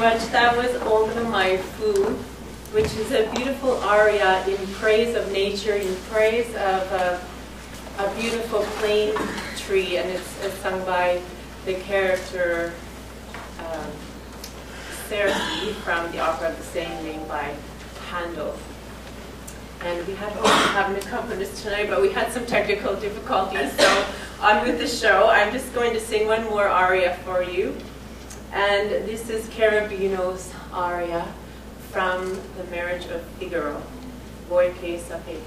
much. That was Olga My Food, which is a beautiful aria in praise of nature, in praise of a beautiful plane tree, and it's sung by the character Cersei from the opera of the same name by Handel. And we had hoped to have an accompanist tonight, but we had some technical difficulties, so on with the show. I'm just going to sing one more aria for you. And this is Cherubino's aria from The Marriage of Figaro, Voi che sapete.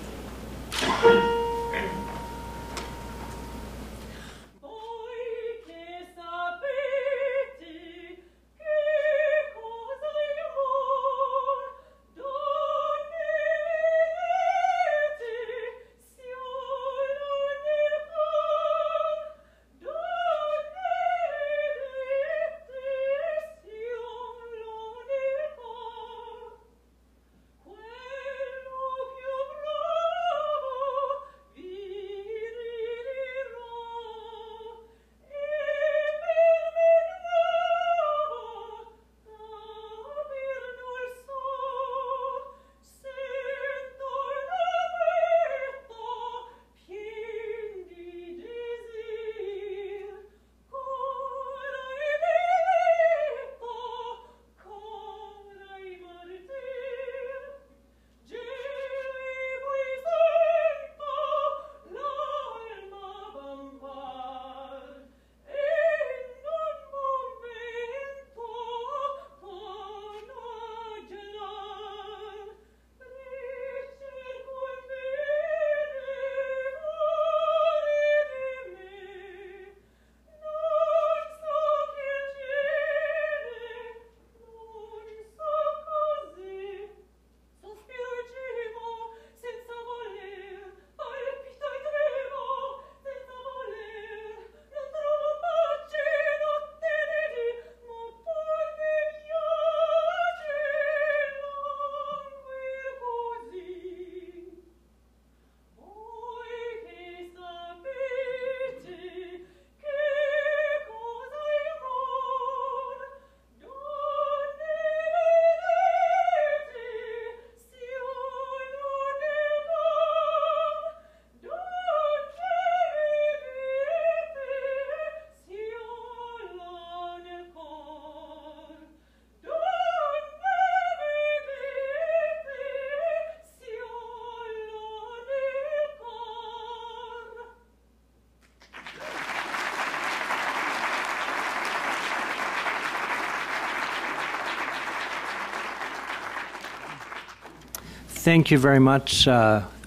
Thank you very much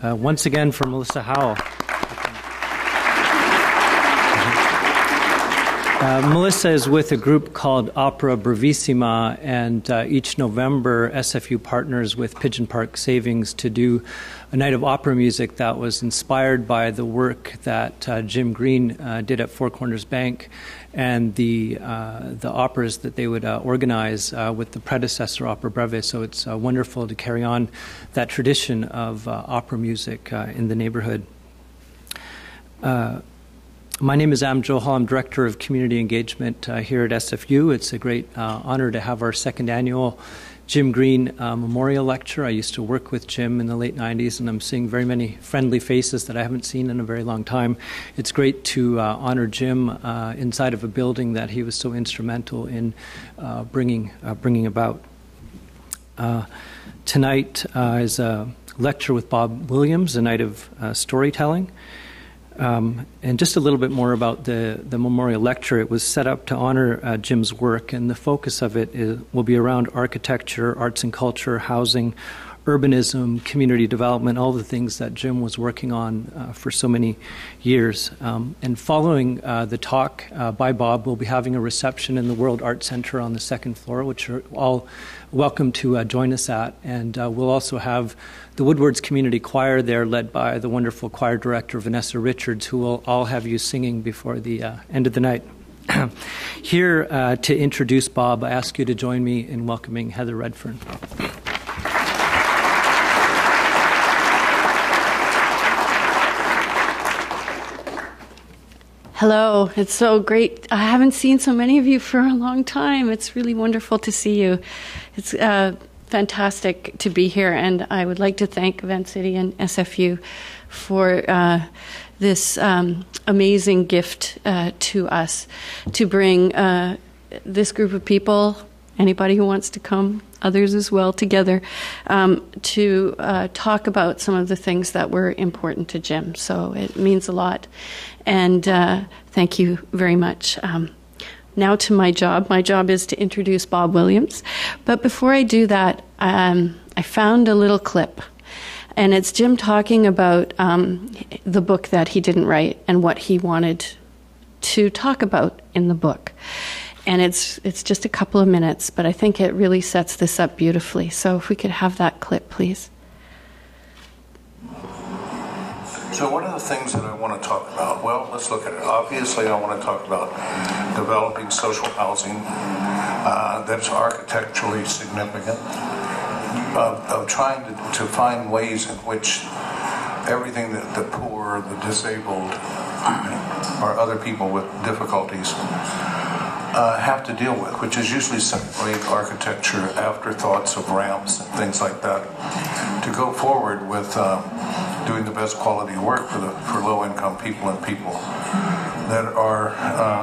once again for Melissa Howell. Melissa is with a group called Opera Brevissima, and each November SFU partners with Pigeon Park Savings to do a night of opera music that was inspired by the work that Jim Green did at Four Corners Bank and the operas that they would organize with the predecessor Opera Breve. So it's wonderful to carry on that tradition of opera music in the neighborhood. My name is Am Johal. I'm Director of Community Engagement here at SFU. It's a great honor to have our second annual Jim Green Memorial Lecture. I used to work with Jim in the late 90s, and I'm seeing very many friendly faces that I haven't seen in a very long time. It's great to honor Jim inside of a building that he was so instrumental in bringing about. Tonight is a lecture with Bob Williams, a night of storytelling. And just a little bit more about the memorial lecture. It was set up to honor Jim's work, and the focus of it will be around architecture, arts and culture, housing, urbanism, community development, all the things that Jim was working on for so many years. And following the talk by Bob, we'll be having a reception in the World Arts Center on the second floor, which are all welcome to join us at. And we'll also have the Woodwards Community Choir there, led by the wonderful choir director, Vanessa Richards, who will all have you singing before the end of the night. Here to introduce Bob, I ask you to join me in welcoming Heather Redfern. Hello, it's so great. I haven't seen so many of you for a long time. It's really wonderful to see you. It's fantastic to be here, and I would like to thank Vancity and SFU for this amazing gift to us to bring this group of people, anybody who wants to come, others as well, together to talk about some of the things that were important to Jim. So it means a lot. And thank you very much. Now to my job. My job is to introduce Bob Williams. But before I do that, I found a little clip. And it's Jim talking about the book that he didn't write and what he wanted to talk about in the book. And it's just a couple of minutes, but I think it really sets this up beautifully. So if we could have that clip, please. So one of the things that I want to talk about, well, let's look at it. Obviously, I want to talk about developing social housing that's architecturally significant, of trying to find ways in which everything that the poor, the disabled, or other people with difficulties have to deal with, which is usually second-rate architecture, afterthoughts of ramps and things like that, to go forward with doing the best quality work for low-income people and people that are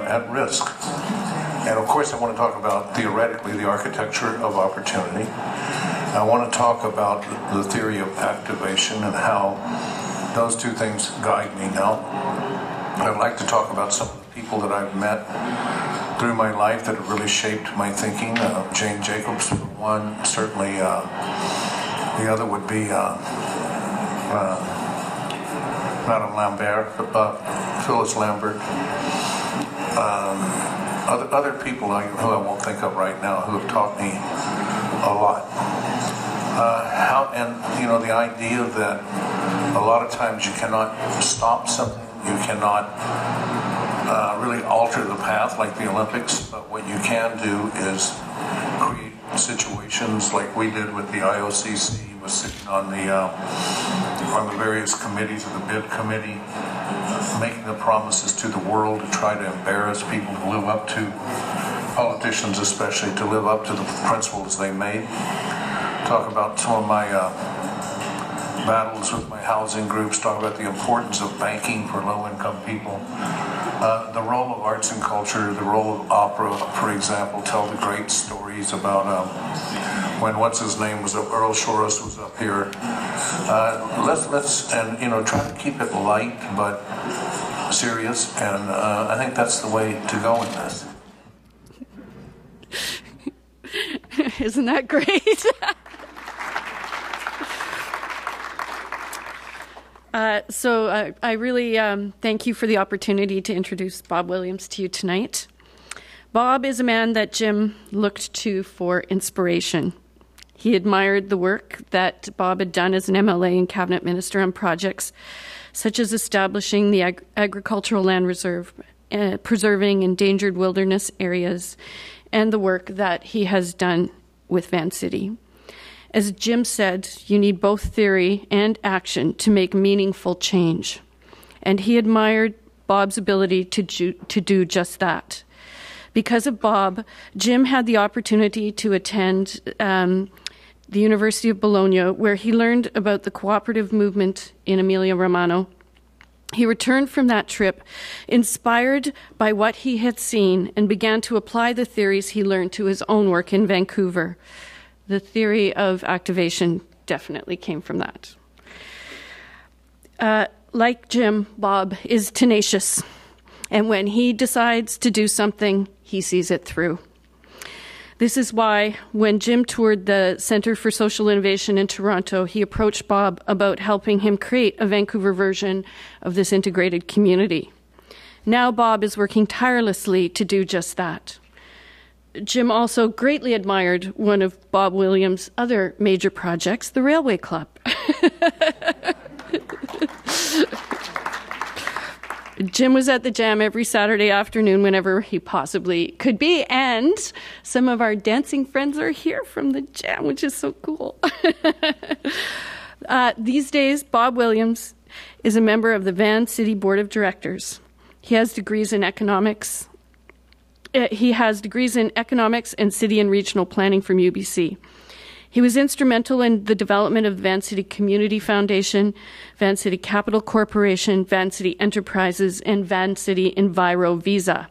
at risk. And of course, I want to talk about, theoretically, the architecture of opportunity. I want to talk about the theory of activation and how those two things guide me now. I'd like to talk about some of the people that I've met through my life that have really shaped my thinking. Jane Jacobs, for one. Certainly, the other would be Madame Lambert, Phyllis Lambert. Other people who I won't think of right now who have taught me a lot. The idea that a lot of times you cannot stop something, you cannot really alter the path like the Olympics, but what you can do is create situations like we did with the IOCC, was sitting on the various committees of the bid committee, making the promises to the world to try to embarrass people to live up to, politicians especially, to live up to the principles they made. Talk about some of my battles with my housing groups, talk about the importance of banking for low-income people, the role of arts and culture, the role of opera, for example, tell the great stories about when what's-his-name was up, Earl Shores was up here. Let's try to keep it light but serious, and I think that's the way to go in this. Isn't that great? So I really thank you for the opportunity to introduce Bob Williams to you tonight. Bob is a man that Jim looked to for inspiration. He admired the work that Bob had done as an MLA and cabinet minister on projects such as establishing the agricultural land reserve, preserving endangered wilderness areas, and the work that he has done with Vancity. As Jim said, you need both theory and action to make meaningful change. And he admired Bob's ability to do just that. Because of Bob, Jim had the opportunity to attend the University of Bologna, where he learned about the cooperative movement in Emilia-Romagna. He returned from that trip inspired by what he had seen and began to apply the theories he learned to his own work in Vancouver. The theory of activation definitely came from that. Like Jim, Bob is tenacious. And when he decides to do something, he sees it through. This is why when Jim toured the Centre for Social Innovation in Toronto, he approached Bob about helping him create a Vancouver version of this integrated community. Now Bob is working tirelessly to do just that. Jim also greatly admired one of Bob Williams' other major projects, the Railway Club. Jim was at the Jam every Saturday afternoon whenever he possibly could be, and some of our dancing friends are here from the Jam, which is so cool. These days, Bob Williams is a member of the Vancity Board of Directors. He has degrees in economics. He has degrees in economics and city and regional planning from UBC. He was instrumental in the development of the Vancity Community Foundation, Vancity Capital Corporation, Vancity Enterprises, and Vancity Enviro Visa.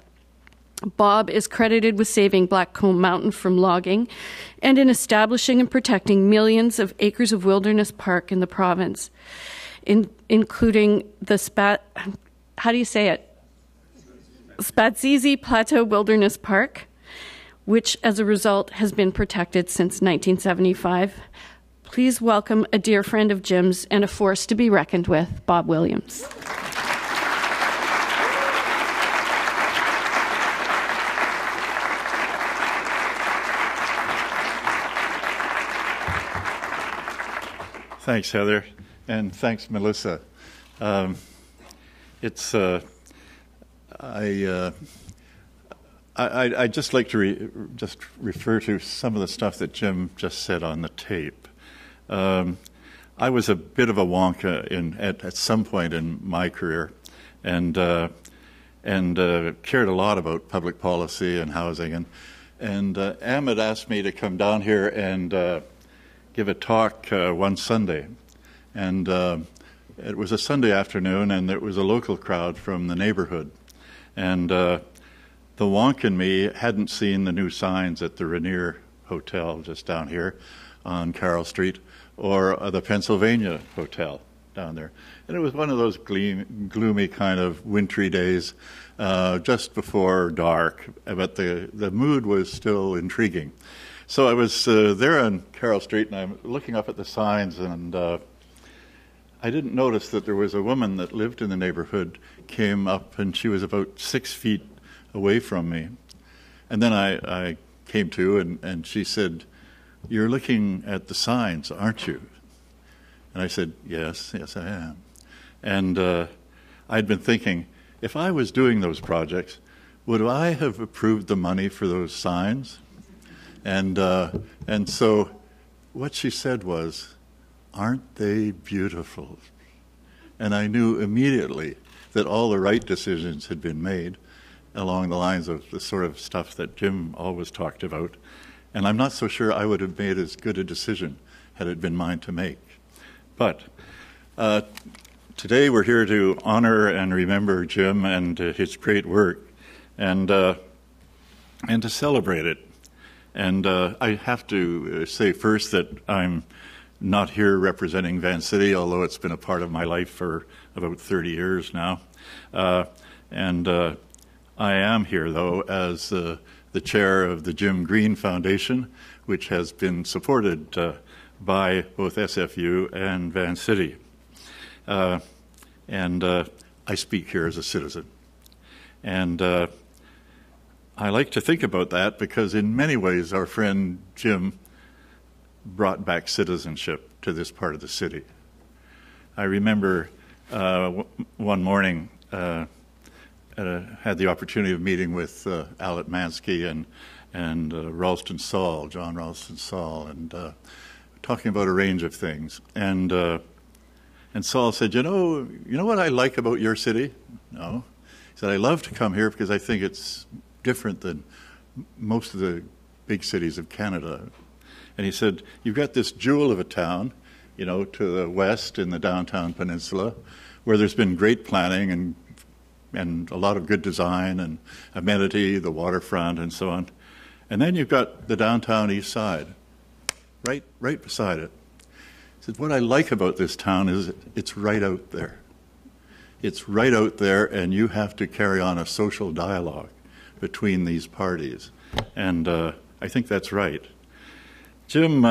Bob is credited with saving Blackcomb Mountain from logging and in establishing and protecting millions of acres of wilderness park in the province, including the Spatsizi Plateau Wilderness Park, which as a result has been protected since 1975. Please welcome a dear friend of Jim's and a force to be reckoned with, Bob Williams. Thanks, Heather, and thanks, Melissa. I'd just like to refer to some of the stuff that Jim just said on the tape. I was a bit of a wonka at some point in my career, and cared a lot about public policy and housing. And Ahmed asked me to come down here and give a talk one Sunday. And it was a Sunday afternoon, and there was a local crowd from the neighborhood. And the wonk in me hadn't seen the new signs at the Rainier Hotel just down here on Carroll Street, or the Pennsylvania Hotel down there. And it was one of those gloomy kind of wintry days just before dark, but the mood was still intriguing. So I was there on Carroll Street, and I'm looking up at the signs, and I didn't notice that there was a woman that lived in the neighborhood, came up, and she was about 6 feet away from me. And then I came to, and she said, "You're looking at the signs, aren't you?" And I said, yes, I am. And I'd been thinking, if I was doing those projects, would I have approved the money for those signs? And so what she said was, "Aren't they beautiful?" And I knew immediately that all the right decisions had been made along the lines of the sort of stuff that Jim always talked about. And I'm not so sure I would have made as good a decision had it been mine to make. But today we're here to honor and remember Jim and his great work, and to celebrate it. And I have to say first that I'm not here representing Vancity, although it's been a part of my life for about 30 years now. And I am here, though, as the chair of the Jim Green Foundation, which has been supported by both SFU and Vancity. And I speak here as a citizen. And I like to think about that because in many ways our friend Jim brought back citizenship to this part of the city. I remember one morning had the opportunity of meeting with Alinsky and Ralston Saul, John Ralston Saul, and talking about a range of things. And Saul said, you know what I like about your city? No. He said, I love to come here because I think it's different than most of the big cities of Canada. And he said, you've got this jewel of a town, to the west in the Downtown Peninsula, where there's been great planning and a lot of good design and amenity, the waterfront and so on. And then you've got the Downtown Eastside, right beside it. He said, what I like about this town is it's right out there. It's right out there, and you have to carry on a social dialogue between these parties. And I think that's right. Jim,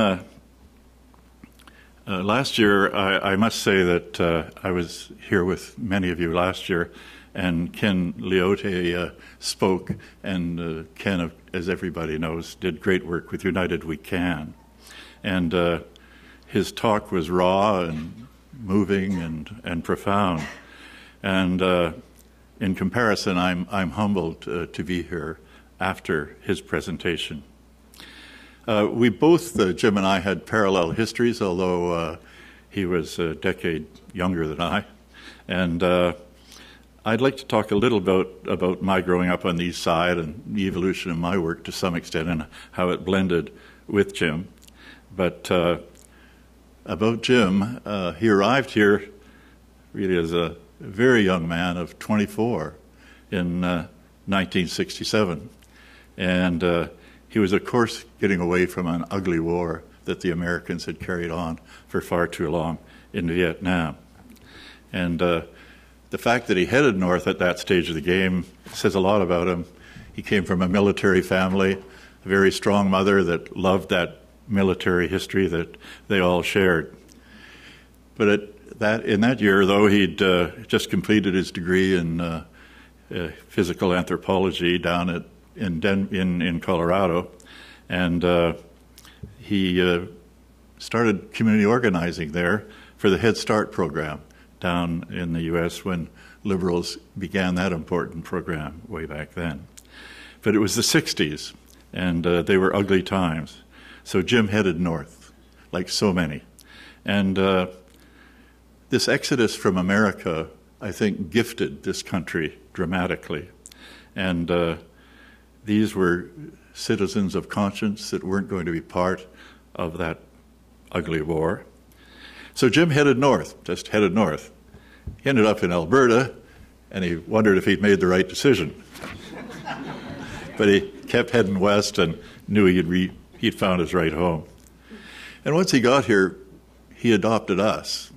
last year, I must say that I was here with many of you last year, and Ken Leote spoke, and Ken, as everybody knows, did great work with United We Can. And his talk was raw and moving and profound. And in comparison, I'm humbled to be here after his presentation. We both, Jim and I, had parallel histories, although he was a decade younger than I. And I'd like to talk a little about my growing up on the East Side and the evolution of my work to some extent and how it blended with Jim. But about Jim, he arrived here really as a very young man of 24 in 1967. And he was, of course, getting away from an ugly war that the Americans had carried on for far too long in Vietnam. And the fact that he headed north at that stage of the game says a lot about him. He came from a military family, a very strong mother that loved that military history that they all shared. But in that year, though, he'd just completed his degree in physical anthropology down in Colorado, and he started community organizing there for the Head Start program down in the U.S. when liberals began that important program way back then. But it was the 60s, and they were ugly times. So Jim headed north, like so many. And this exodus from America, I think, gifted this country dramatically. And these were citizens of conscience that weren't going to be part of that ugly war. So Jim headed north, just headed north. He ended up in Alberta, and he wondered if he'd made the right decision. But he kept heading west and knew he'd found his right home. And once he got here, he adopted us.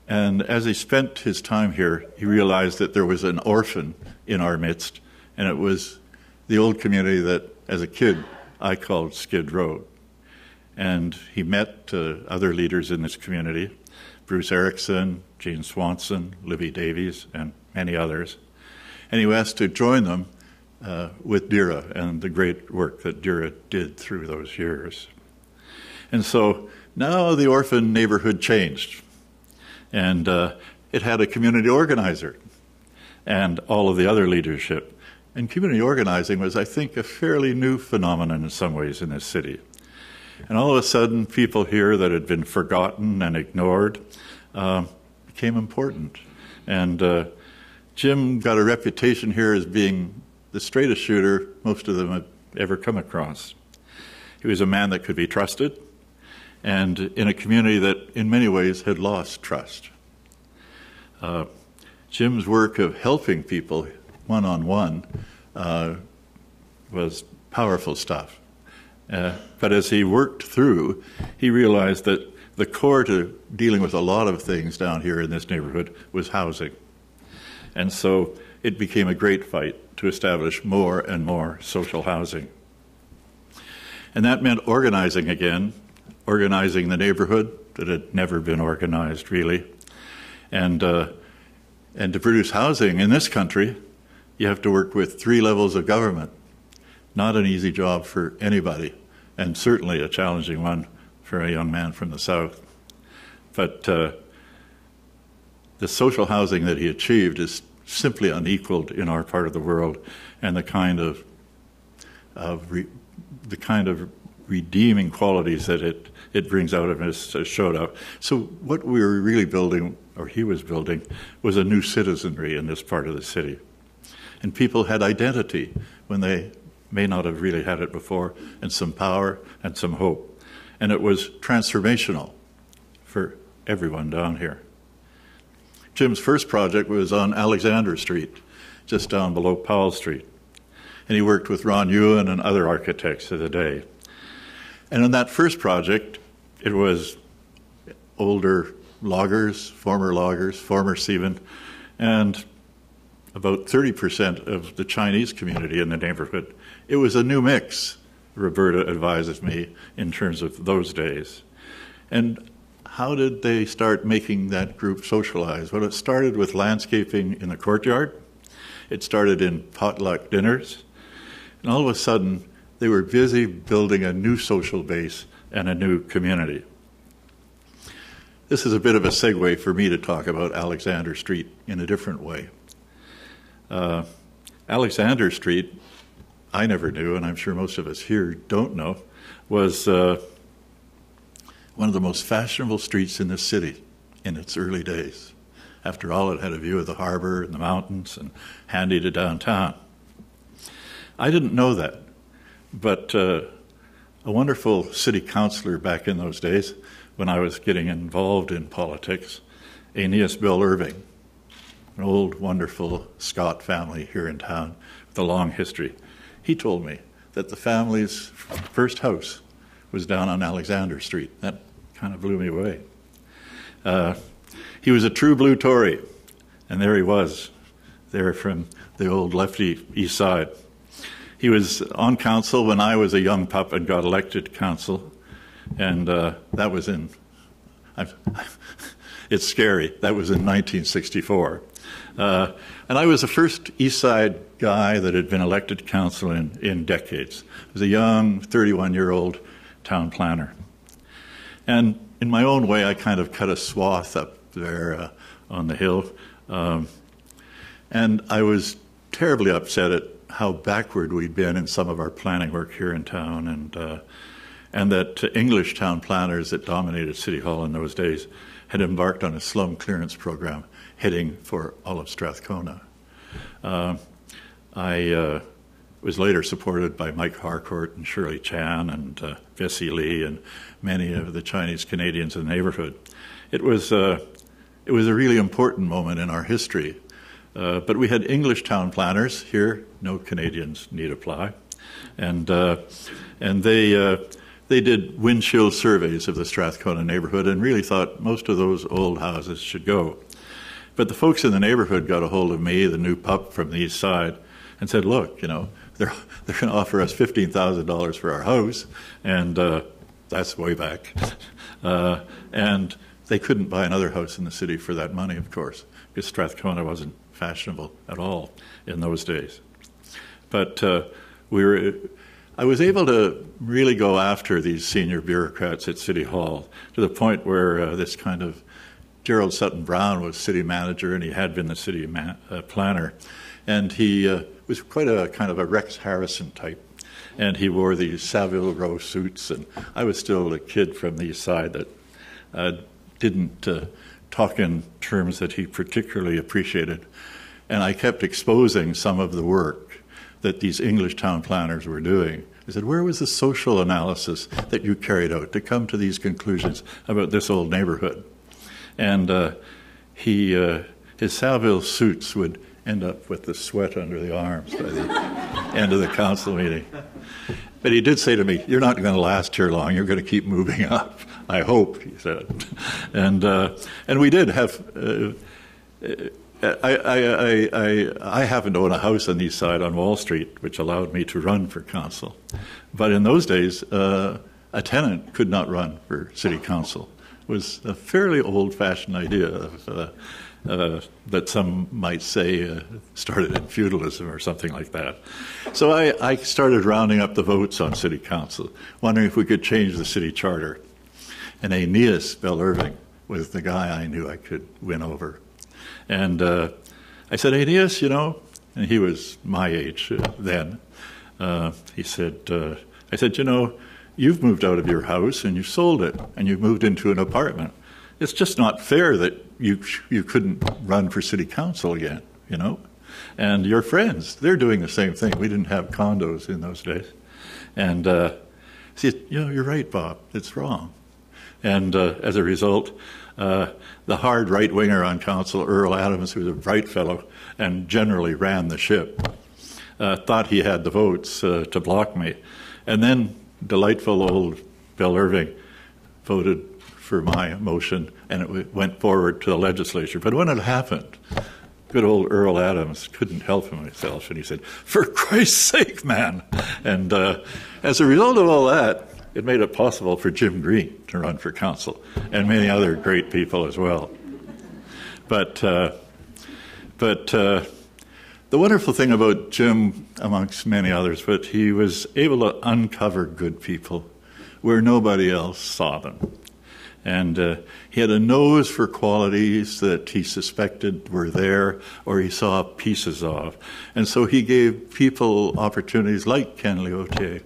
And as he spent his time here, he realized that there was an orphan in our midst, and it was the old community that, as a kid, I called Skid Row. And he met other leaders in this community, Bruce Erickson, Gene Swanson, Libby Davies, and many others. And he was asked to join them with Dira and the great work that Dira did through those years. And so now the orphan neighborhood changed. And it had a community organizer and all of the other leadership. And community organizing was, I think, a fairly new phenomenon in some ways in this city. And all of a sudden, people here that had been forgotten and ignored became important. And Jim got a reputation here as being the straightest shooter most of them had ever come across. He was a man that could be trusted, and in a community that in many ways had lost trust. Jim's work of helping people one-on-one was powerful stuff. But as he worked through, he realized that the core to dealing with a lot of things down here in this neighborhood was housing. And so it became a great fight to establish more and more social housing. And that meant organizing again, organizing the neighborhood that had never been organized, really. And to produce housing in this country, you have to work with 3 levels of government. Not an easy job for anybody, and certainly a challenging one for a young man from the South. But the social housing that he achieved is simply unequaled in our part of the world, and the kind of redeeming qualities that it brings out of us showed up. So what we were really building, or he was building, was a new citizenry in this part of the city. And people had identity when they may not have really had it before, and some power and some hope. And it was transformational for everyone down here. Jim's first project was on Alexander Street, just down below Powell Street. And he worked with Ron Ewan and other architects of the day. And in that first project, it was older loggers, former seamen, and about 30% of the Chinese community in the neighborhood. It was a new mix, Roberta advises me, in terms of those days. And how did they start making that group socialize? Well, it started with landscaping in the courtyard. It started in potluck dinners. And all of a sudden, they were busy building a new social base and a new community. This is a bit of a segue for me to talk about Alexander Street in a different way. Alexander Street, I never knew, and I'm sure most of us here don't know, was one of the most fashionable streets in the city in its early days. After all, it had a view of the harbor and the mountains and handy to downtown. I didn't know that, but a wonderful city councillor back in those days, when I was getting involved in politics, Aeneas Bell Irving, an old, wonderful Scot family here in town with a long history, he told me that the family's first house was down on Alexander Street. That kind of blew me away. He was a true blue Tory, and there he was, there from the old lefty East Side. He was on council when I was a young pup and got elected to council, and that was in, it's scary, that was in 1964. And I was the first East Side guy that had been elected to council in decades. I was a young 31-year-old town planner. And in my own way, I kind of cut a swath up there on the hill. And I was terribly upset at how backward we'd been in some of our planning work here in town, and that English town planners that dominated City Hall in those days had embarked on a slum clearance program heading for all of Strathcona. I was later supported by Mike Harcourt and Shirley Chan and Bessie Lee and many of the Chinese Canadians in the neighborhood. It was a really important moment in our history. But we had English town planners here, no Canadians need apply, and they did wind chill surveys of the Strathcona neighborhood and really thought most of those old houses should go. But the folks in the neighborhood got a hold of me, the new pup from the East Side, and said, look, you know, they're going to offer us $15,000 for our house, and that's way back. And they couldn't buy another house in the city for that money, of course, because Strathcona wasn't fashionable at all in those days. But I was able to really go after these senior bureaucrats at City Hall to the point where this kind of Gerald Sutton Brown was city manager, and he had been the city planner, and he was quite a kind of a Rex Harrison type, and he wore these Savile Row suits, and I was still a kid from the East Side that didn't talk in terms that he particularly appreciated. And I kept exposing some of the work that these English town planners were doing. I said, where was the social analysis that you carried out to come to these conclusions about this old neighborhood? And his Savile suits would end up with the sweat under the arms by the end of the council meeting. But he did say to me, you're not going to last here long. You're going to keep moving up. I hope, he said. And we did have... I happened to own a house on the East Side on Wall Street, which allowed me to run for council. But in those days, a tenant could not run for city council. It was a fairly old-fashioned idea that some might say started in feudalism or something like that. So I started rounding up the votes on city council, wondering if we could change the city charter. And Aeneas Bell Irving was the guy I knew I could win over. And I said, Aeneas, you know, and he was my age then. He said, I said, you know, you've moved out of your house and you sold it and you've moved into an apartment. It's just not fair that you couldn't run for city council again, you know. And your friends, they're doing the same thing. We didn't have condos in those days. And he said, you know, you're right, Bob, it's wrong. And as a result, the hard right-winger on council, Earl Adams, who was a bright fellow and generally ran the ship, thought he had the votes to block me. And then delightful old Bell Irving voted for my motion, and it went forward to the legislature. But when it happened, good old Earl Adams couldn't help himself, and he said, for Christ's sake, man! And as a result of all that, it made it possible for Jim Green to run for council, and many other great people as well. But the wonderful thing about Jim, amongst many others, but he was able to uncover good people where nobody else saw them. And he had a nose for qualities that he suspected were there or he saw pieces of. And so he gave people opportunities like Ken Leotier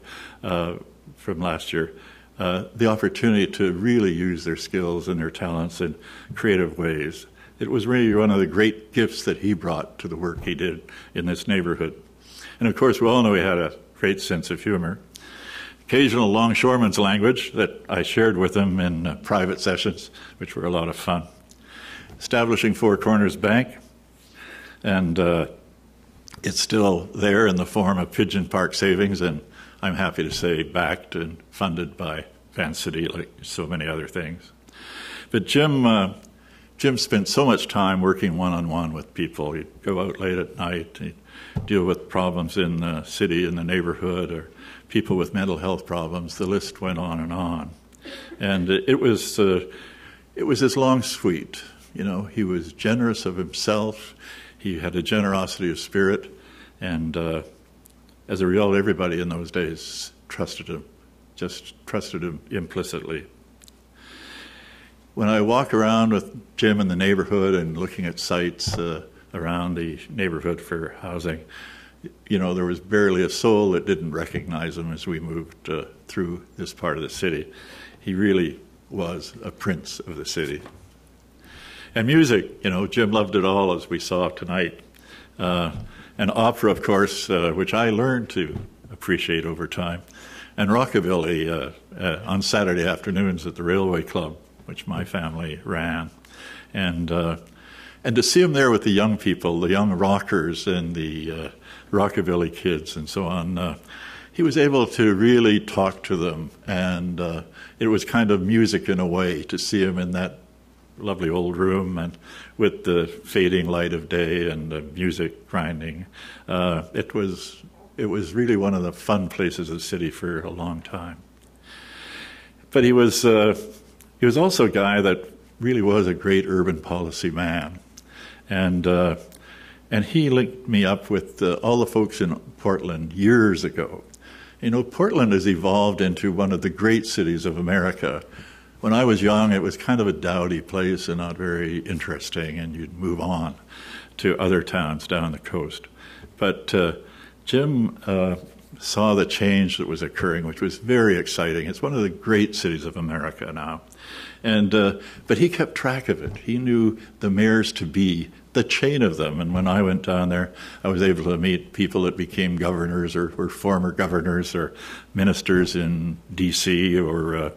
from last year, the opportunity to really use their skills and their talents in creative ways. it was really one of the great gifts that he brought to the work he did in this neighborhood. And of course, we all know he had a great sense of humor. Occasional longshoreman's language that I shared with him in private sessions, which were a lot of fun. Establishing Four Corners Bank, and it's still there in the form of Pigeon Park savings, and I'm happy to say backed and funded by Vancity, like so many other things. But Jim spent so much time working one-on-one with people. He'd go out late at night, he'd deal with problems in the city, in the neighborhood, or people with mental health problems. The list went on. And it was his long suite. You know, he was generous of himself. He had a generosity of spirit. And as a result, everybody in those days trusted him, just trusted him implicitly. When I walk around with Jim in the neighborhood and looking at sites around the neighborhood for housing, you know, there was barely a soul that didn't recognize him as we moved through this part of the city. He really was a prince of the city. And music, you know, Jim loved it all, as we saw tonight. And opera, of course, which I learned to appreciate over time. And rockabilly on Saturday afternoons at the Railway Club, which my family ran. And to see him there with the young people, the young rockers and the rockabilly kids and so on, he was able to really talk to them. And it was kind of music in a way to see him in that lovely old room and with the fading light of day and the music grinding. It was really one of the fun places of the city for a long time. But he was also a guy that really was a great urban policy man. And he linked me up with all the folks in Portland years ago. You know, Portland has evolved into one of the great cities of America. When I was young, it was kind of a dowdy place and not very interesting, and you'd move on to other towns down the coast. But Jim saw the change that was occurring, which was very exciting. It's one of the great cities of America now. And but he kept track of it. He knew the mayors to be, the chain of them. And when I went down there, I was able to meet people that became governors or were former governors or ministers in D.C. or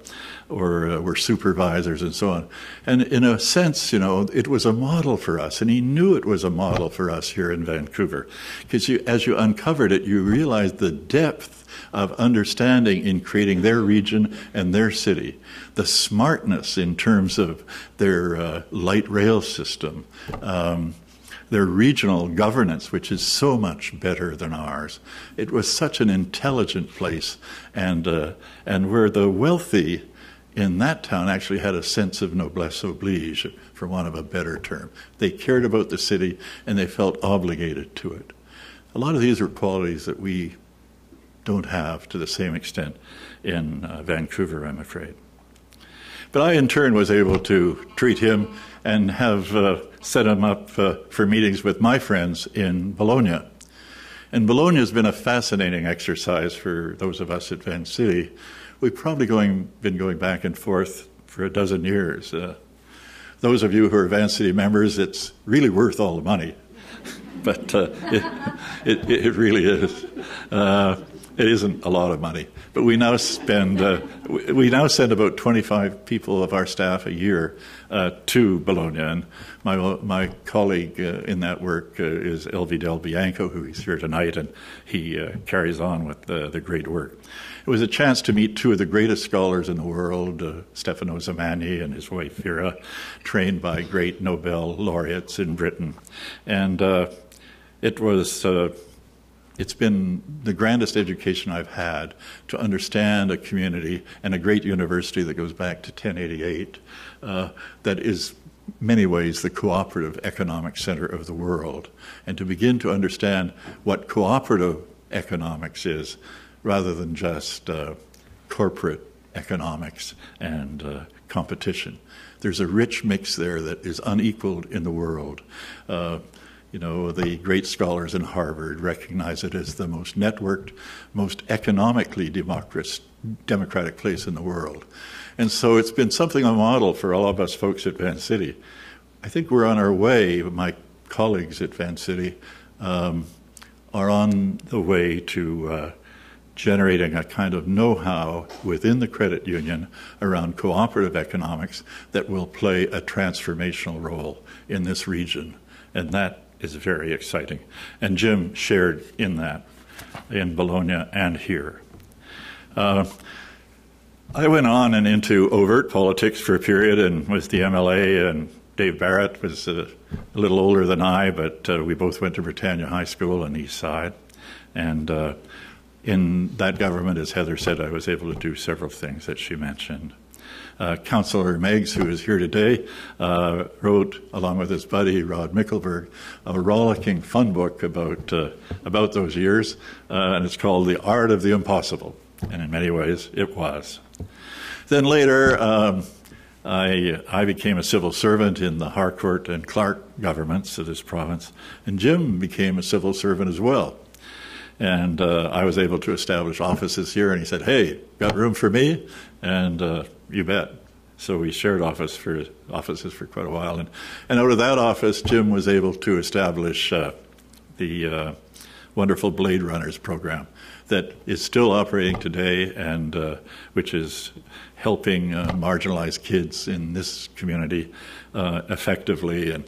were supervisors and so on. And in a sense, you know, it was a model for us. And he knew it was a model for us here in Vancouver. Because as you uncovered it, you realized the depth of understanding in creating their region and their city, the smartness in terms of their light rail system, their regional governance, which is so much better than ours. It was such an intelligent place, and where the wealthy in that town actually had a sense of noblesse oblige, for want of a better term. They cared about the city, and they felt obligated to it. A lot of these are qualities that we don't have to the same extent in Vancouver, I'm afraid. But I, in turn, was able to treat him and have set him up for meetings with my friends in Bologna. And Bologna has been a fascinating exercise for those of us at Vancity. We've probably been going back and forth for a dozen years. Those of you who are Vancity members, it's really worth all the money. But it really is. It isn't a lot of money, but we now send about 25 people of our staff a year to Bologna. And my colleague in that work is Elvi Del Bianco, who is here tonight, and he carries on with the great work. It was a chance to meet two of the greatest scholars in the world, Stefano Zamani and his wife Vera, trained by great Nobel laureates in Britain, and it's been the grandest education I've had to understand a community and a great university that goes back to 1088 that is many ways the cooperative economic center of the world, and to begin to understand what cooperative economics is rather than just corporate economics and competition. There's a rich mix there that is unequaled in the world. You know, the great scholars in Harvard recognize it as the most networked, most economically democratic place in the world. And so it's been something of a model for all of us folks at Vancity. I think we're on our way. My colleagues at Vancity are on the way to generating a kind of know-how within the credit union around cooperative economics that will play a transformational role in this region. And that is very exciting. And Jim shared in that in Bologna and here. I went on and into overt politics for a period and was the MLA, and Dave Barrett was a little older than I, but we both went to Britannia High School on the East Side. And in that government, as Heather said, I was able to do several things that she mentioned. Councillor Meggs, who is here today, wrote, along with his buddy Rod Mickelberg, a rollicking fun book about those years, and it's called The Art of the Impossible, and in many ways it was. Then later, I became a civil servant in the Harcourt and Clark governments of this province, and Jim became a civil servant as well. And I was able to establish offices here, and he said, "Hey, got room for me?" And you bet. So we shared offices for quite a while. And out of that office, Jim was able to establish the wonderful Blade Runners program that is still operating today, and which is helping marginalized kids in this community effectively and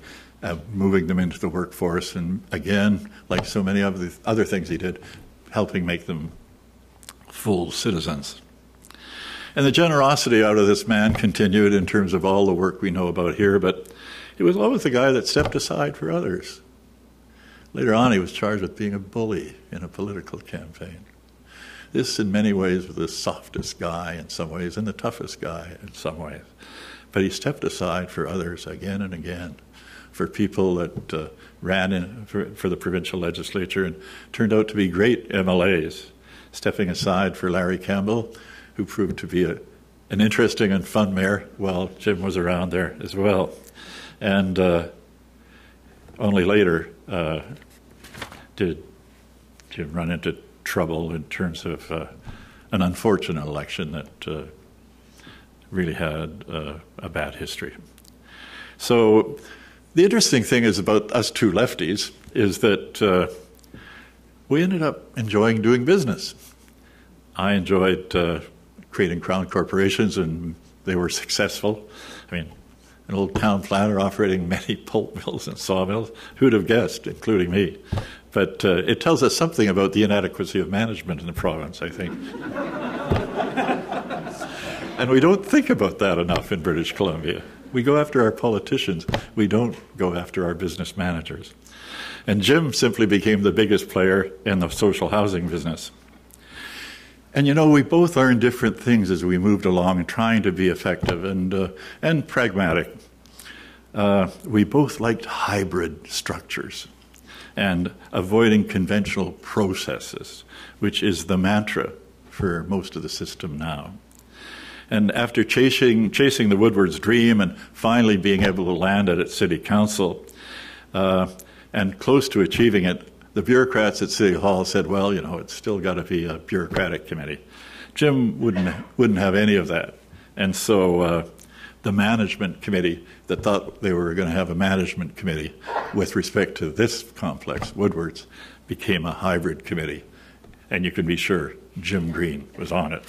moving them into the workforce, and again, like so many of the other things he did, helping make them full citizens. And the generosity out of this man continued in terms of all the work we know about here, but he was always the guy that stepped aside for others. Later on, he was charged with being a bully in a political campaign. This, in many ways, was the softest guy in some ways and the toughest guy in some ways. But he stepped aside for others again and again, for people that ran in for the provincial legislature and turned out to be great MLAs, stepping aside for Larry Campbell, who proved to be an interesting and fun mayor while Jim was around there as well. And only later did Jim run into trouble in terms of an unfortunate election that really had a bad history. So the interesting thing is about us two lefties is that we ended up enjoying doing business. I enjoyed creating crown corporations, and they were successful. I mean, an old town planner operating many pulp mills and sawmills, who'd have guessed, including me. But it tells us something about the inadequacy of management in the province, I think. And we don't think about that enough in British Columbia. We go after our politicians. We don't go after our business managers. And Jim simply became the biggest player in the social housing business. And you know, we both learned different things as we moved along and trying to be effective and pragmatic. We both liked hybrid structures and avoiding conventional processes, which is the mantra for most of the system now. And after chasing the Woodward's dream and finally being able to land it at City Council and close to achieving it, the bureaucrats at City Hall said, well, you know, it's still got to be a bureaucratic committee. Jim wouldn't have any of that. And so the management committee that thought they were going to have a management committee with respect to this complex, Woodward's, became a hybrid committee. And you can be sure Jim Green was on it.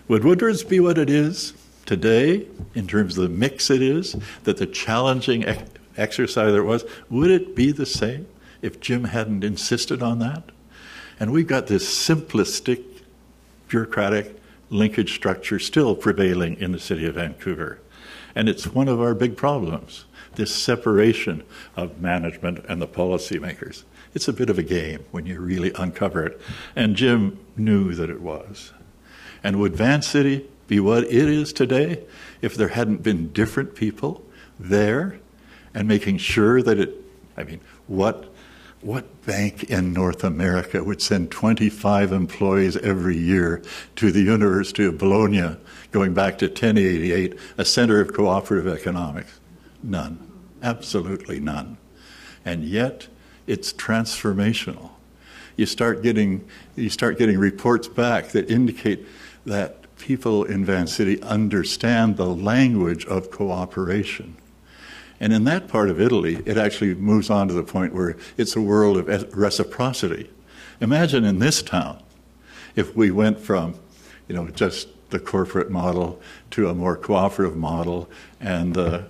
Would Woodward's be what it is today in terms of the mix it is, that the challenging exercise there was, would it be the same if Jim hadn't insisted on that? And we've got this simplistic, bureaucratic linkage structure still prevailing in the city of Vancouver. And it's one of our big problems, this separation of management and the policymakers. It's a bit of a game when you really uncover it. And Jim knew that it was. And would Vancity be what it is today if there hadn't been different people there and making sure that it, I mean, what bank in North America would send 25 employees every year to the University of Bologna, going back to 1088, a center of cooperative economics? None. Absolutely none. And yet, it's transformational. You start getting reports back that indicate that people in Vancity understand the language of cooperation. And in that part of Italy, it actually moves on to the point where it's a world of reciprocity. Imagine in this town, if we went from, just the corporate model to a more cooperative model, and the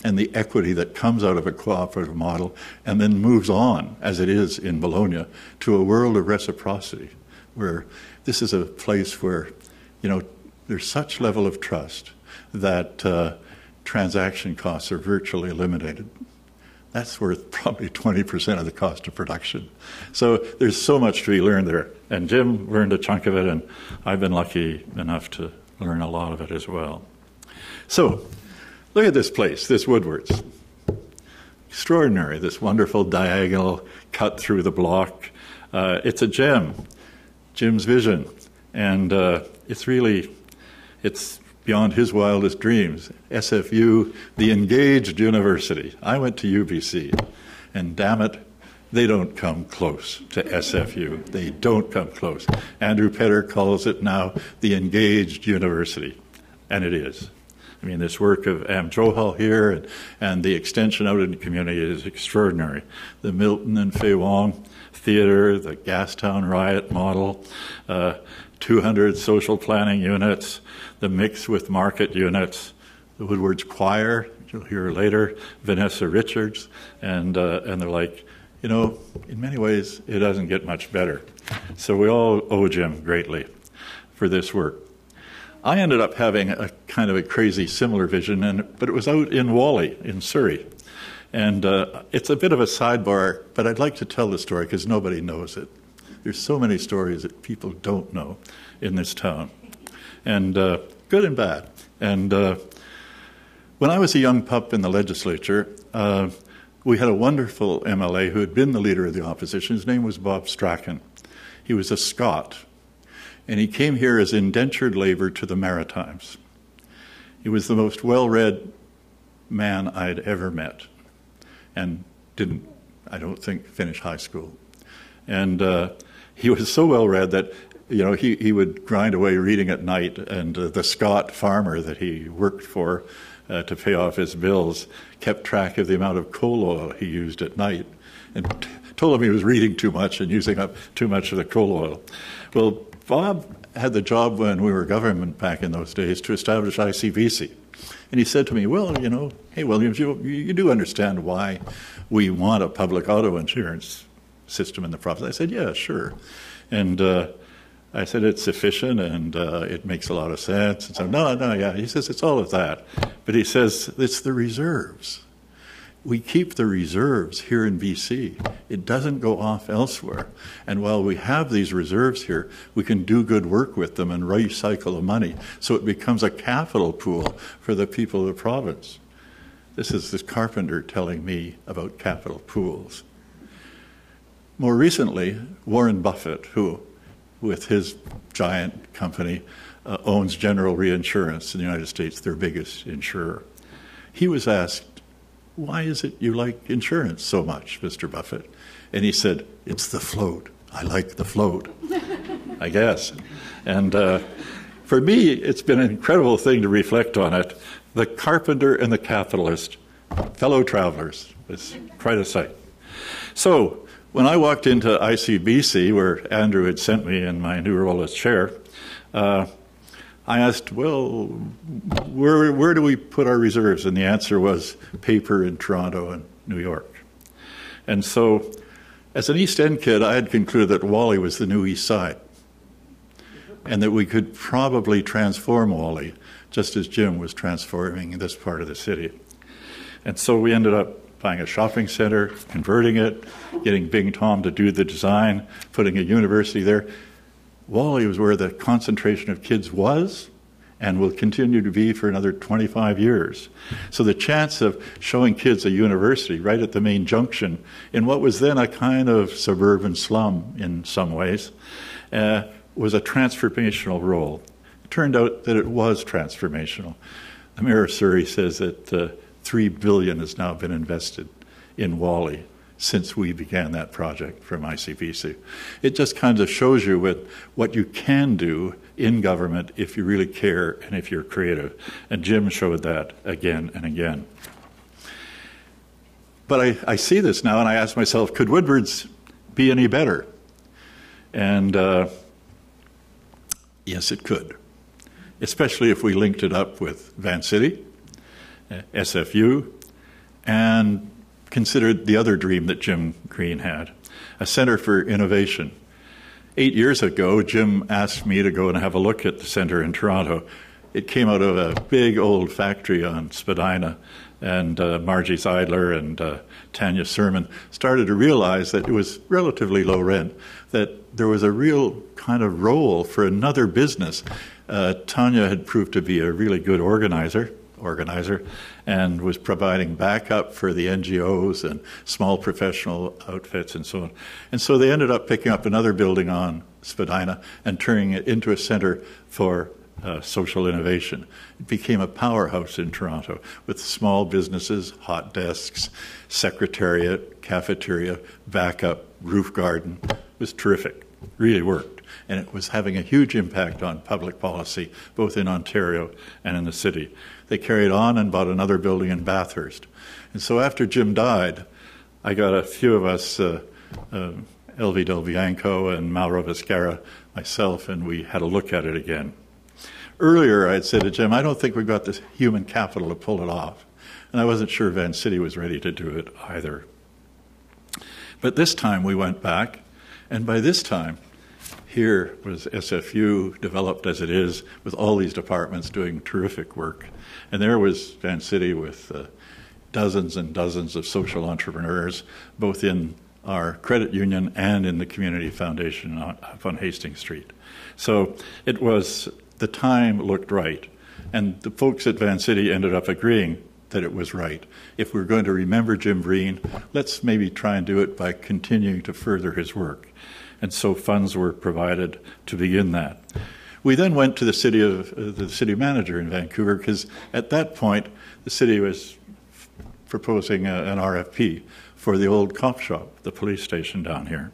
equity that comes out of a cooperative model, and then moves on, as it is in Bologna, to a world of reciprocity, where this is a place where, there's such level of trust that transaction costs are virtually eliminated. That's worth probably 20% of the cost of production. So there's so much to be learned there. And Jim learned a chunk of it, and I've been lucky enough to learn a lot of it as well. So look at this place, this Woodward's. Extraordinary, this wonderful diagonal cut through the block. It's a gem, Jim's vision. And it's beyond his wildest dreams. SFU, the engaged university. I went to UBC, and damn it, they don't come close to SFU. They don't come close. Andrew Petter calls it now the engaged university, and it is. I mean, this work of HOWELL here and the extension out in the community is extraordinary. The Milton and Fay Wong Theatre, the Gastown Riot model, 200 social planning units, the mix with market units, the Woodward's Choir, you'll hear later, Vanessa Richards, and they're like, in many ways, it doesn't get much better. So we all owe Jim greatly for this work. I ended up having a kind of a crazy similar vision, but it was out in Whalley in Surrey. And it's a bit of a sidebar, but I'd like to tell the story because nobody knows it. There's so many stories that people don't know in this town, and good and bad. And when I was a young pup in the legislature, we had a wonderful MLA who had been the leader of the opposition. His name was Bob Strachan. He was a Scot, and he came here as indentured labor to the Maritimes. He was the most well-read man I'd ever met, and didn't, I don't think, finish high school. And he was so well-read that, he would grind away reading at night, and the Scot farmer that he worked for to pay off his bills kept track of the amount of coal oil he used at night, and told him he was reading too much and using up too much of the coal oil. Well, Bob had the job when we were government back in those days to establish ICBC. And he said to me, well, hey, Williams, you do understand why we want a public auto insurance system in the province. I said, yeah, sure. And I said, it's efficient and it makes a lot of sense. And so, no. He says, it's all of that. But he says, it's the reserves. We keep the reserves here in BC. It doesn't go off elsewhere. And while we have these reserves here, we can do good work with them and recycle the money. So it becomes a capital pool for the people of the province. This is this carpenter telling me about capital pools. More recently, Warren Buffett, who, with his giant company, owns General Reinsurance in the United States, their biggest insurer. He was asked, why is it you like insurance so much, Mr. Buffett? And he said, it's the float. I like the float, I guess. And for me, it's been an incredible thing to reflect on it. The carpenter and the capitalist, fellow travelers. It's quite a sight. So when I walked into ICBC, where Andrew had sent me in my new role as chair, I asked, well, where do we put our reserves? And the answer was paper in Toronto and New York. And so, as an East End kid, I had concluded that Whalley was the new East Side, and that we could probably transform Whalley, just as Jim was transforming this part of the city. And so we ended up buying a shopping center, converting it, getting Bing Tom to do the design, putting a university there. Whalley was where the concentration of kids was and will continue to be for another 25 years. So the chance of showing kids a university right at the main junction in what was then a kind of suburban slum in some ways was a transformational role. It turned out that it was transformational. The Mayor of Surrey says that $3 billion has now been invested in Whalley since we began that project from ICBC. It just kind of shows you what you can do in government if you really care and if you're creative. And Jim showed that again and again. But I see this now and I ask myself, could Woodward's be any better? And yes, it could, especially if we linked it up with Vancity, SFU, and considered the other dream that Jim Green had, a center for innovation. 8 years ago, Jim asked me to go and have a look at the center in Toronto. It came out of a big old factory on Spadina, and Margie Zeidler and Tanya Sermon started to realize that it was relatively low rent, that there was a real kind of role for another business. Tanya had proved to be a really good organizer, and was providing backup for the NGOs and small professional outfits and so on. And so they ended up picking up another building on Spadina and turning it into a center for social innovation. It became a powerhouse in Toronto with small businesses, hot desks, secretariat, cafeteria, backup, roof garden. It was terrific, really worked. And it was having a huge impact on public policy, both in Ontario and in the city. They carried on and bought another building in Bathurst. And so after Jim died, I got a few of us, Elvi Del Bianco and Mauro Viscara, myself, and we had a look at it again. Earlier, I had said to Jim, I don't think we've got the human capital to pull it off. And I wasn't sure Vancity was ready to do it either. But this time we went back, and by this time, here was SFU, developed as it is, with all these departments doing terrific work. And there was Vancity with dozens and dozens of social entrepreneurs, both in our credit union and in the community foundation on Hastings Street. So it was, the time looked right. And the folks at Vancity ended up agreeing that it was right. If we're going to remember Jim Breen, let's maybe try and do it by continuing to further his work. And so funds were provided to begin that. We then went to the city manager in Vancouver, because at that point the city was proposing an RFP for the old cop shop, the police station down here.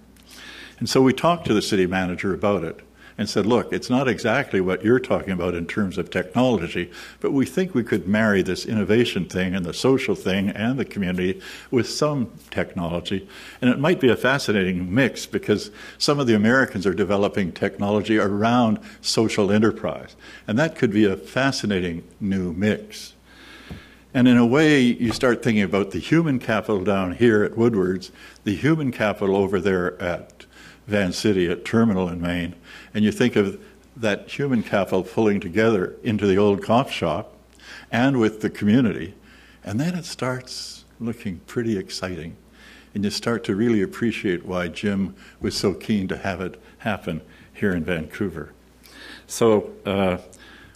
And so we talked to the city manager about it and said, look, it's not exactly what you're talking about in terms of technology, but we think we could marry this innovation thing and the social thing and the community with some technology. And it might be a fascinating mix, because some of the Americans are developing technology around social enterprise. And that could be a fascinating new mix. And in a way, you start thinking about the human capital down here at Woodward's, the human capital over there at Vancity, at Terminal in Maine, and you think of that human capital pulling together into the old cop shop and with the community, and then it starts looking pretty exciting. And you start to really appreciate why Jim was so keen to have it happen here in Vancouver. So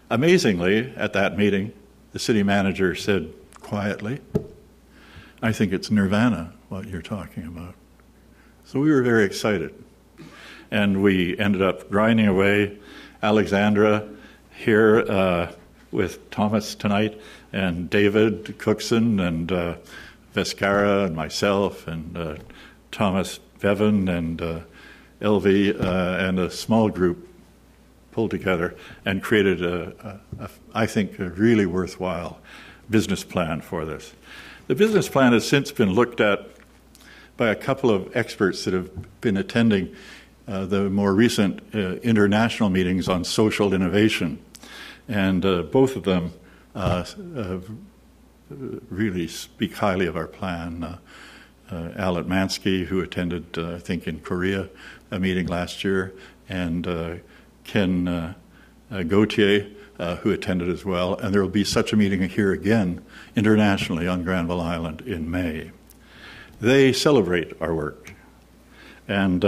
amazingly, at that meeting, the city manager said quietly, I think it's nirvana, what you're talking about. So we were very excited. And we ended up grinding away. Alexandra here with Thomas tonight, and David Cookson, and Viscara, and myself, and Thomas Bevan, and Elvi, and a small group pulled together and created, I think, a really worthwhile business plan for this. The business plan has since been looked at by a couple of experts that have been attending the more recent international meetings on social innovation. And both of them really speak highly of our plan. Al Atmansky, who attended, I think, in Korea, a meeting last year, and Ken Gauthier, who attended as well. And there will be such a meeting here again internationally on Granville Island in May. They celebrate our work. And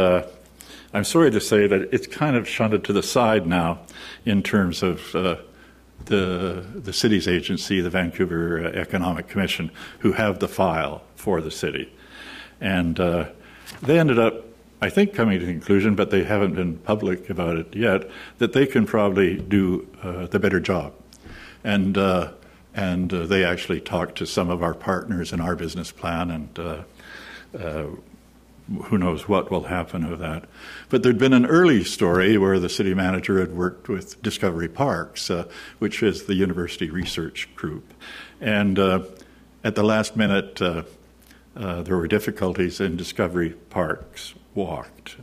I'm sorry to say that it's kind of shunted to the side now in terms of the city's agency, the Vancouver Economic Commission, who have the file for the city. And they ended up, I think, coming to the conclusion, but they haven't been public about it yet, that they can probably do the better job. And they actually talked to some of our partners in our business plan, and who knows what will happen with that. But there'd been an early story where the city manager had worked with Discovery Parks, which is the university research group. And at the last minute, there were difficulties and Discovery Parks walked.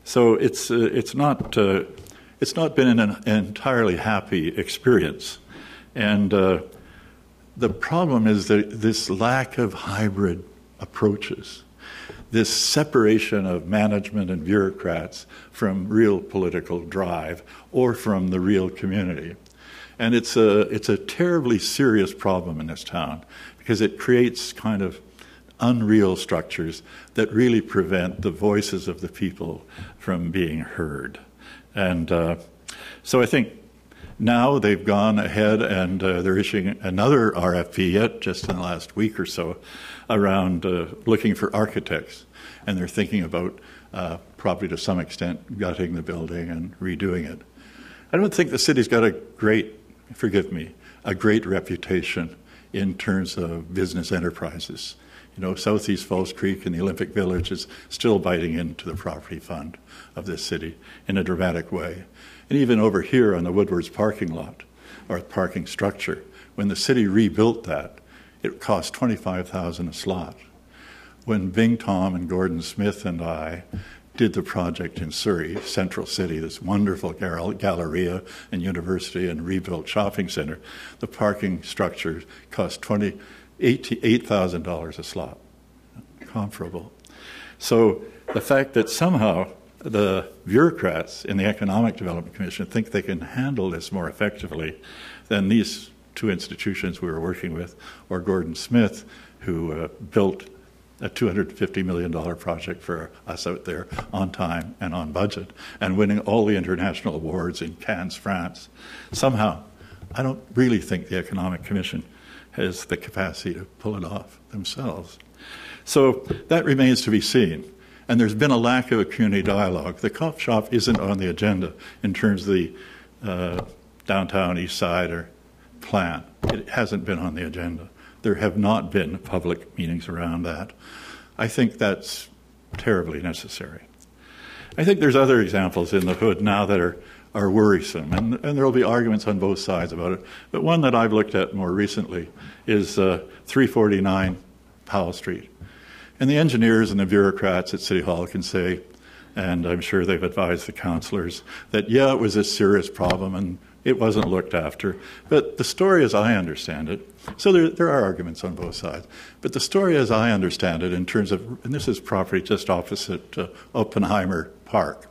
So it's not been an entirely happy experience. And the problem is that this lack of hybrid approaches, this separation of management and bureaucrats from real political drive or from the real community. And it's a terribly serious problem in this town because it creates kind of unreal structures that really prevent the voices of the people from being heard. And so I think now they've gone ahead and they're issuing another RFP yet, just in the last week or so, around looking for architects. And they're thinking about probably to some extent gutting the building and redoing it. I don't think the city's got a great reputation in terms of business enterprises. You know, Southeast Falls Creek and the Olympic Village is still biting into the property fund of this city in a dramatic way. And even over here on the Woodward's parking lot, or parking structure, when the city rebuilt that, it cost $25,000 a slot. When Bing Tom and Gordon Smith and I did the project in Surrey, Central City, this wonderful galleria and university and rebuilt shopping center, the parking structure cost $8,000 a slot, comparable. So the fact that somehow the bureaucrats in the Economic Development Commission think they can handle this more effectively than these two institutions we were working with, or Gordon Smith, who built a $250 million project for us out there on time and on budget, and winning all the international awards in Cannes, France. Somehow, I don't really think the Economic Commission has the capacity to pull it off themselves. So that remains to be seen. And there's been a lack of a community dialogue. The coffee shop isn't on the agenda in terms of the Downtown Eastside or plan. It hasn't been on the agenda. There have not been public meetings around that. I think that's terribly necessary. I think there's other examples in the hood now that are worrisome, and there will be arguments on both sides about it. But one that I've looked at more recently is 349 Powell Street. And the engineers and the bureaucrats at City Hall can say, and I'm sure they've advised the councillors, that yeah, it was a serious problem and it wasn't looked after. But the story as I understand it, so there are arguments on both sides, but the story as I understand it in terms of, and this is property just opposite Oppenheimer Park,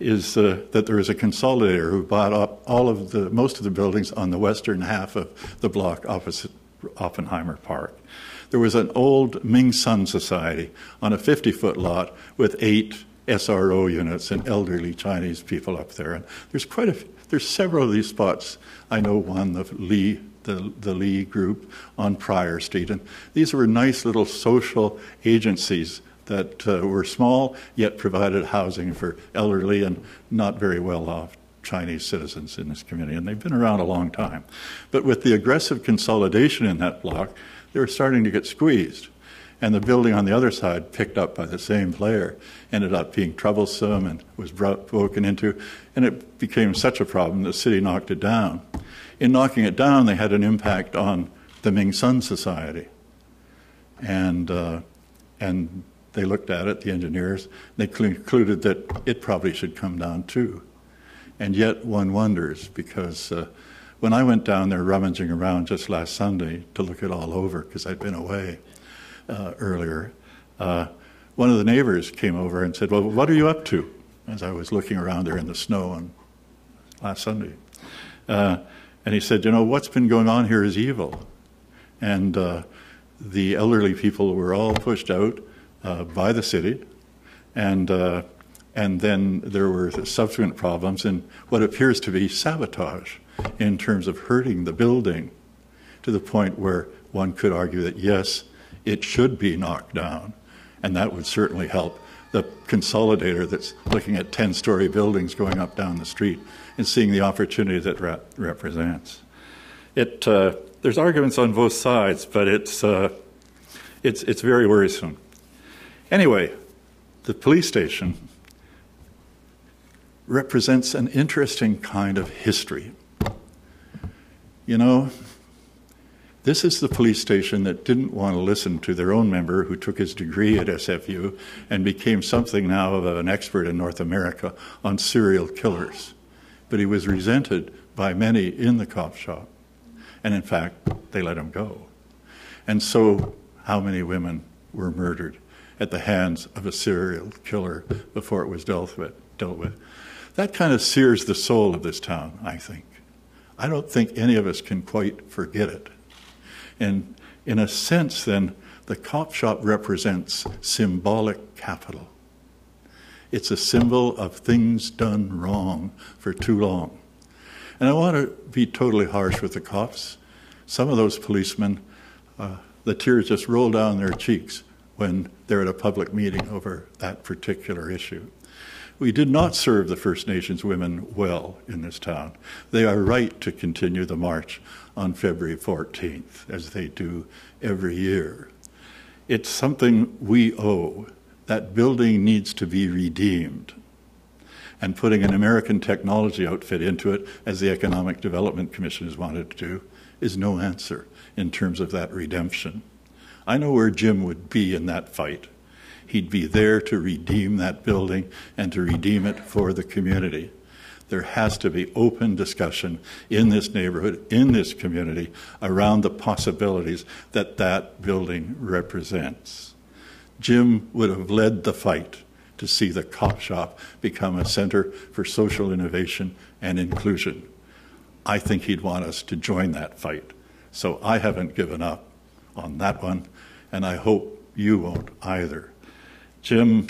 is that there is a consolidator who bought up most of the buildings on the western half of the block opposite Oppenheimer Park. There was an old Ming Sun Society on a 50-foot lot with 8 SRO units and elderly Chinese people up there. And there's several of these spots. I know one, the Lee group on Pryor Street. And these were nice little social agencies that were small, yet provided housing for elderly and not very well-off Chinese citizens in this community. And they've been around a long time. But with the aggressive consolidation in that block, they were starting to get squeezed. And the building on the other side, picked up by the same player, ended up being troublesome and was broken into. And it became such a problem, the city knocked it down. In knocking it down, they had an impact on the Ming Sun Society. And they looked at it, the engineers, they concluded that it probably should come down too. And yet one wonders, because when I went down there rummaging around just last Sunday to look it all over, because I'd been away earlier, one of the neighbors came over and said, well, what are you up to? As I was looking around there in the snow on last Sunday. And he said, you know, what's been going on here is evil. And the elderly people were all pushed out by the city, and then there were subsequent problems and what appears to be sabotage in terms of hurting the building to the point where one could argue that, yes, it should be knocked down, and that would certainly help the consolidator that's looking at 10-story buildings going up down the street and seeing the opportunity that represents. There's arguments on both sides, but It's very worrisome. Anyway, the police station represents an interesting kind of history. You know, this is the police station that didn't want to listen to their own member who took his degree at SFU and became something now of an expert in North America on serial killers. But he was resented by many in the cop shop. And in fact, they let him go. And so, how many women were murdered at the hands of a serial killer before it was dealt with? That kind of sears the soul of this town, I think. I don't think any of us can quite forget it. And in a sense, then, the cop shop represents symbolic capital. It's a symbol of things done wrong for too long. And I want to be totally harsh with the cops. Some of those policemen, the tears just roll down their cheeks when they're at a public meeting over that particular issue. We did not serve the First Nations women well in this town. They are right to continue the march on February 14th, as they do every year. It's something we owe. That building needs to be redeemed. And putting an American technology outfit into it, as the Economic Development Commission has wanted to do, is no answer in terms of that redemption. I know where Jim would be in that fight. He'd be there to redeem that building and to redeem it for the community. There has to be open discussion in this neighborhood, in this community, around the possibilities that that building represents. Jim would have led the fight to see the cop shop become a center for social innovation and inclusion. I think he'd want us to join that fight. So I haven't given up on that one, and I hope you won't either. Jim,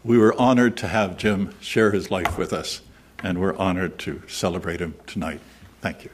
we were honored to have Jim share his life with us, and we're honored to celebrate him tonight. Thank you.